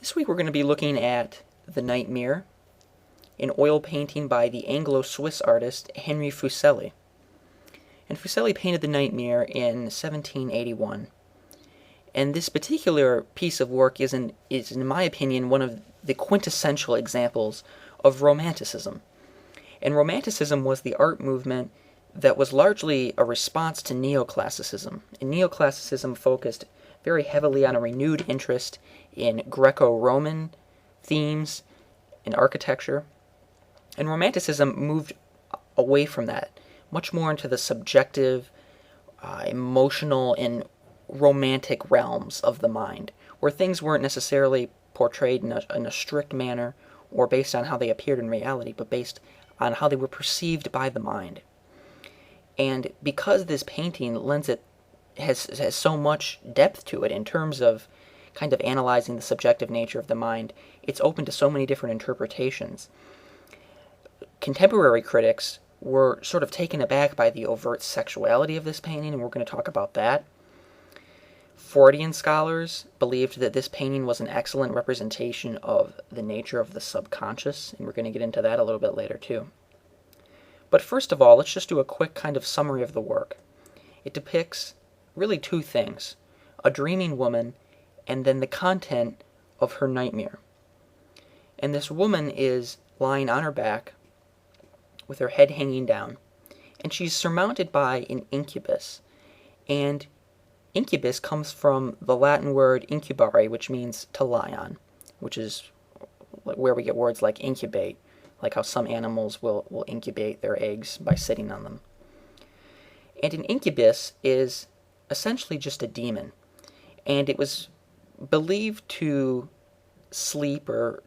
This week we're going to be looking at The Nightmare, an oil painting by the Anglo-Swiss artist Henry Fuseli. And Fuseli painted The Nightmare in 1781. And this particular piece of work is, in my opinion, one of the quintessential examples of Romanticism. And Romanticism was the art movement that was largely a response to Neoclassicism. And Neoclassicism focused very heavily on a renewed interest in Greco-Roman themes and architecture. And Romanticism moved away from that, much more into the subjective, emotional, and romantic realms of the mind, where things weren't necessarily portrayed in a strict manner or based on how they appeared in reality, but based on how they were perceived by the mind. And because this painting has so much depth to it in terms of kind of analyzing the subjective nature of the mind, it's open to so many different interpretations. Contemporary critics were sort of taken aback by the overt sexuality of this painting, and we're going to talk about that. Freudian scholars believed that this painting was an excellent representation of the nature of the subconscious, and we're going to get into that a little bit later too. But first of all, let's just do a quick kind of summary of the work. It depicts really two things: a dreaming woman and then the content of her nightmare. And this woman is lying on her back with her head hanging down, and she's surmounted by an incubus. And incubus comes from the Latin word incubare, which means to lie on, which is where we get words like incubate, like how some animals will incubate their eggs by sitting on them. And an incubus is essentially just a demon, and it was believed to sleep or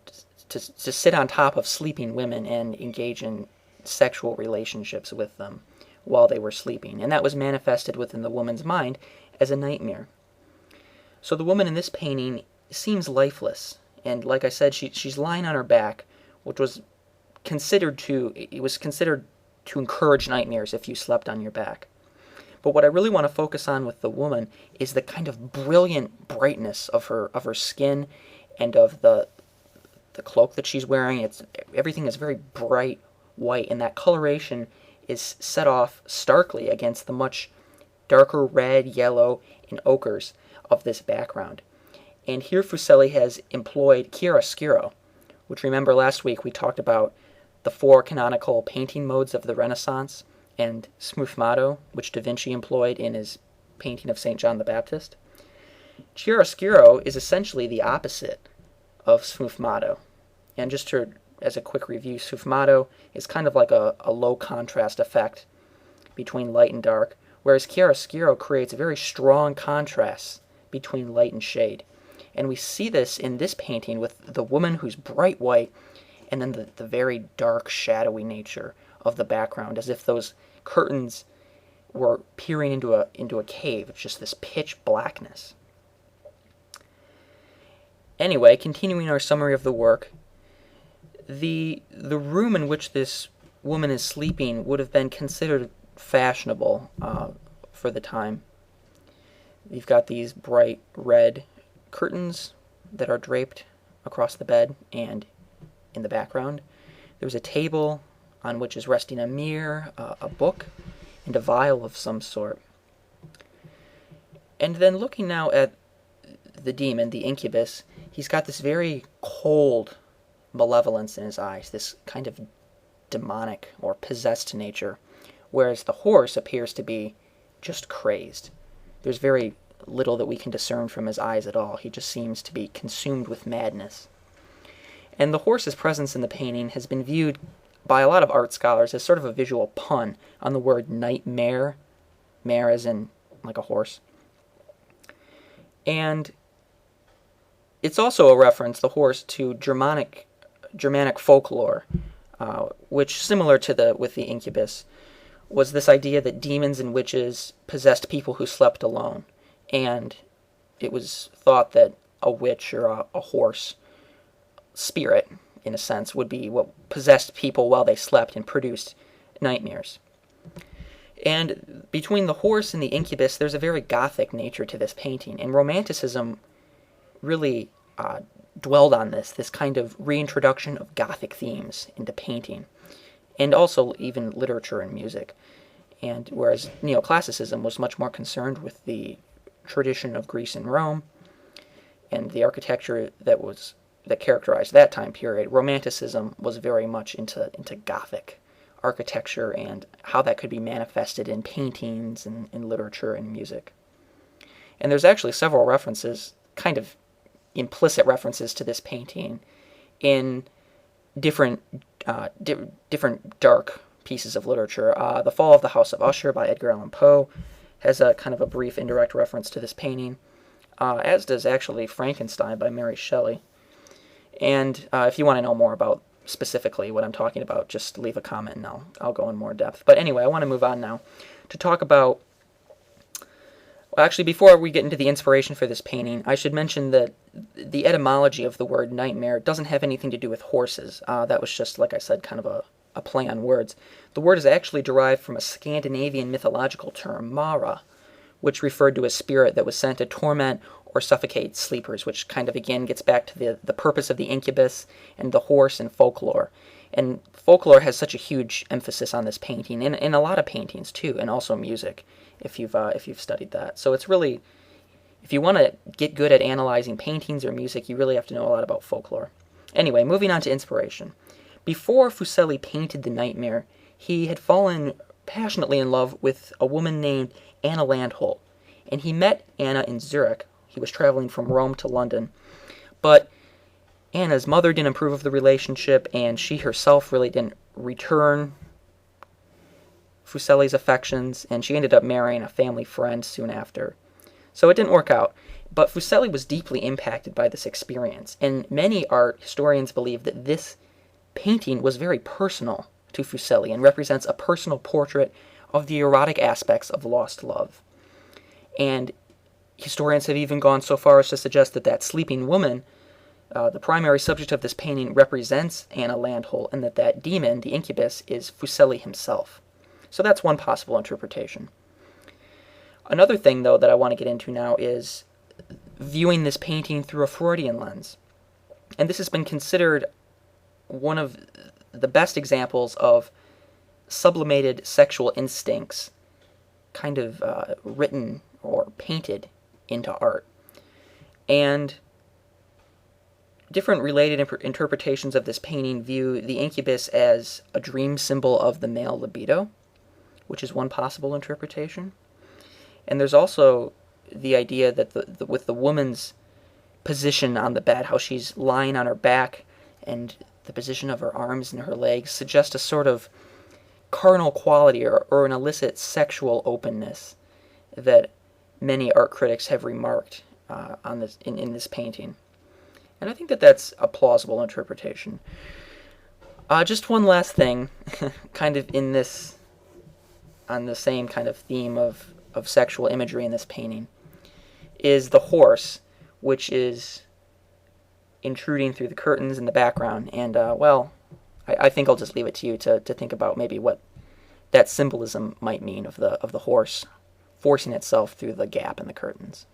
to sit on top of sleeping women and engage in sexual relationships with them while they were sleeping, and that was manifested within the woman's mind as a nightmare. So the woman in this painting seems lifeless, and like I said, she's lying on her back, which was considered to encourage nightmares if you slept on your back. But what I really want to focus on with the woman is the kind of brilliant brightness of her skin and of the cloak that she's wearing. Everything is very bright white, and that coloration is set off starkly against the much darker red, yellow, and ochres of this background. And here Fuseli has employed chiaroscuro, which, remember last week we talked about the four canonical painting modes of the Renaissance, and sfumato, which Da Vinci employed in his painting of St. John the Baptist. Chiaroscuro is essentially the opposite of sfumato. And just as a quick review, sfumato is kind of like a low contrast effect between light and dark, whereas chiaroscuro creates very strong contrasts between light and shade. And we see this in this painting with the woman who's bright white and then the very dark, shadowy nature of the background, as if those curtains were peering into a cave. It's just this pitch blackness. Anyway, continuing our summary of the work, the room in which this woman is sleeping would have been considered fashionable for the time. You've got these bright red curtains that are draped across the bed and in the background. There's a table on which is resting a mirror, a book, and a vial of some sort. And then looking now at the demon, the incubus, he's got this very cold malevolence in his eyes, this kind of demonic or possessed nature, whereas the horse appears to be just crazed. There's very little that we can discern from his eyes at all. He just seems to be consumed with madness. And the horse's presence in the painting has been viewed by a lot of art scholars as sort of a visual pun on the word nightmare, mare as in like a horse. And it's also a reference, the horse, to Germanic folklore, which, similar to with the incubus, was this idea that demons and witches possessed people who slept alone. And it was thought that a witch or a horse spirit, in a sense, would be what possessed people while they slept and produced nightmares. And between the horse and the incubus, there's a very Gothic nature to this painting, and Romanticism really dwelled on this kind of reintroduction of Gothic themes into painting, and also even literature and music. And whereas Neoclassicism was much more concerned with the tradition of Greece and Rome and the architecture that characterized that time period, Romanticism was very much into Gothic architecture and how that could be manifested in paintings and in literature and music. And there's actually several references, kind of implicit references to this painting in different dark pieces of literature. The Fall of the House of Usher by Edgar Allan Poe has a kind of a brief indirect reference to this painting, as does actually Frankenstein by Mary Shelley. And if you want to know more about specifically what I'm talking about, just leave a comment and I'll go in more depth. But anyway, I want to move on now to talk about... Well, actually, before we get into the inspiration for this painting, I should mention that the etymology of the word nightmare doesn't have anything to do with horses. That was just, like I said, kind of a play on words. The word is actually derived from a Scandinavian mythological term, Mara, which referred to a spirit that was sent to torment or suffocate sleepers, which kind of, again, gets back to the purpose of the incubus and the horse and folklore. And folklore has such a huge emphasis on this painting, and in a lot of paintings, too, and also music, if you've studied that. So it's really, if you want to get good at analyzing paintings or music, you really have to know a lot about folklore. Anyway, moving on to inspiration. Before Fuseli painted The Nightmare, he had fallen passionately in love with a woman named Anna Landholt, and he met Anna in Zurich. He was traveling from Rome to London, but Anna's mother didn't approve of the relationship, and she herself really didn't return Fuseli's affections, and she ended up marrying a family friend soon after. So it didn't work out, but Fuseli was deeply impacted by this experience, and many art historians believe that this painting was very personal to Fuseli and represents a personal portrait of the erotic aspects of lost love. And historians have even gone so far as to suggest that sleeping woman, the primary subject of this painting, represents Anna Landholt, and that demon, the incubus, is Fuseli himself. So that's one possible interpretation. Another thing, though, that I want to get into now is viewing this painting through a Freudian lens. And this has been considered one of the best examples of sublimated sexual instincts kind of written or painted into art. And different related interpretations of this painting view the incubus as a dream symbol of the male libido, which is one possible interpretation. And there's also the idea that with the woman's position on the bed, how she's lying on her back, and the position of her arms and her legs suggests a sort of carnal quality or an illicit sexual openness that many art critics have remarked on this in this painting. And I think that's a plausible interpretation. Just one last thing, kind of on the same kind of theme of sexual imagery in this painting, is the horse, which is intruding through the curtains in the background. And, I think I'll just leave it to you to think about maybe what that symbolism might mean of the horse forcing itself through the gap in the curtains.